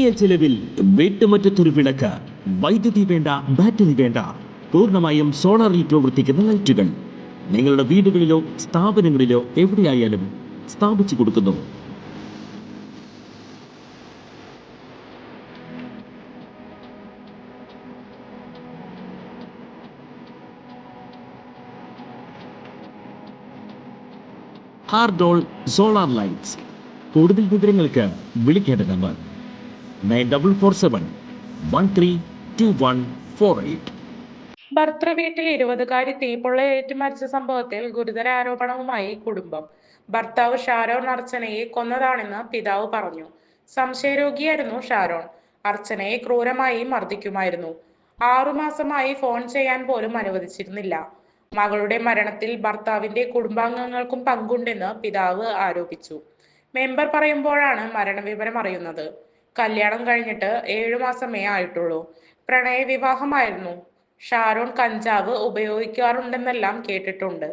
ചുരുങ്ങിയ ചെലവിൽ വീട്ടുമുറ്റത്തൊരു വിളക്ക്, വൈദ്യുതി വേണ്ട, ബാറ്ററി വേണ്ട, പൂർണ്ണമായും സോളാറിൽ പ്രവർത്തിക്കുന്ന ലൈറ്റുകൾ നിങ്ങളുടെ വീടുകളിലോ സ്ഥാപനങ്ങളിലോ എവിടെയായാലും സ്ഥാപിച്ചു കൊടുക്കുന്നു. ഹാർഡോൾ സോളാർ ലൈറ്റ്സ്. കൂടുതൽ വിവരങ്ങൾക്ക് വിളിക്കേണ്ട നമ്പർ 9447132148. ഭർത്തൃവീട്ടിൽ 20-കാരി തീപ്പൊള്ളയേറ്റ് മരിച്ച സംഭവത്തിൽ ഗുരുതര ആരോപണവുമായി കുടുംബം. ഭർത്താവ് ഷാരോൺ അർച്ചനയെ കൊന്നതാണെന്ന് പിതാവ് പറഞ്ഞു. സംശയരോഗിയായിരുന്നു ഷാരോൺ. അർച്ചനയെ ക്രൂരമായി മർദ്ദിക്കുമായിരുന്നു. 6 മാസമായി ഫോൺ ചെയ്യാൻ പോലും അനുവദിച്ചിരുന്നില്ല. മകളുടെ മരണത്തിൽ ഭർത്താവിന്റെ കുടുംബാംഗങ്ങൾക്കും പങ്കുണ്ടെന്ന് പിതാവ് ആരോപിച്ചു. മെമ്പർ പറയുമ്പോഴാണ് മരണവിവരം അറിയുന്നത്. കല്യാണം കഴിഞ്ഞിട്ട് 7 മാസമേ ആയിട്ടുള്ളൂ. പ്രണയവിവാഹമായിരുന്നു. ഷാരോൺ കഞ്ചാവ് ഉപയോഗിക്കാറുണ്ടെന്നെല്ലാം കേട്ടിട്ടുണ്ട്.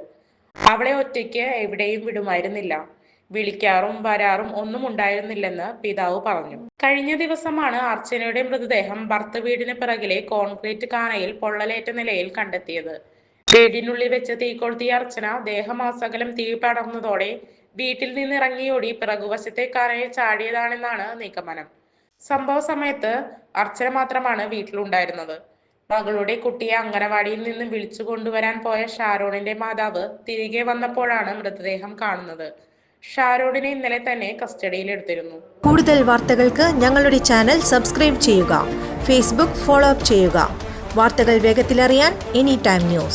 അവളെ ഒറ്റയ്ക്ക് എവിടെയും വിടുമായിരുന്നില്ല. വിളിക്കാറും വരാറും ഒന്നും ഉണ്ടായിരുന്നില്ലെന്ന് പിതാവ് പറഞ്ഞു. കഴിഞ്ഞ ദിവസമാണ് അർച്ചനയുടെ മൃതദേഹം ഭർത്തൃവീടിന് പിറകിലെ കോൺക്രീറ്റ് കാനയിൽ പൊള്ളലേറ്റ നിലയിൽ കണ്ടെത്തിയത്. വീടിനുള്ളിൽ വെച്ച് തീ കൊളുത്തിയ അർച്ചന ദേഹമാസകലം തീ പടർന്നതോടെ വീട്ടിൽ നിന്നിറങ്ങിയോടി പിറകുവശത്തെ കാനയിൽ ചാടിയതാണെന്നാണ് നിഗമനം. സംഭവ സമയത്ത് അർച്ചന മാത്രമാണ് വീട്ടിലുണ്ടായിരുന്നത്. മകളുടെ കുട്ടിയെ അംഗനവാടിയിൽ നിന്ന് വിളിച്ചു കൊണ്ടുവരാൻ പോയ ഷാരോണിന്റെ മാതാവ് തിരികെ വന്നപ്പോഴാണ് മൃതദേഹം കാണുന്നത്. ഷാരോണിനെ ഇന്നലെ തന്നെ കസ്റ്റഡിയിലെടുത്തിരുന്നു. കൂടുതൽ വാർത്തകൾക്ക് ഞങ്ങളുടെ ചാനൽ സബ്സ്ക്രൈബ് ചെയ്യുക. ഫേസ്ബുക്ക് ഫോളോ അപ്പ് ചെയ്യുക. വാർത്തകൾ വേഗത്തിലറിയാൻ എനി ടൈം ന്യൂസ്.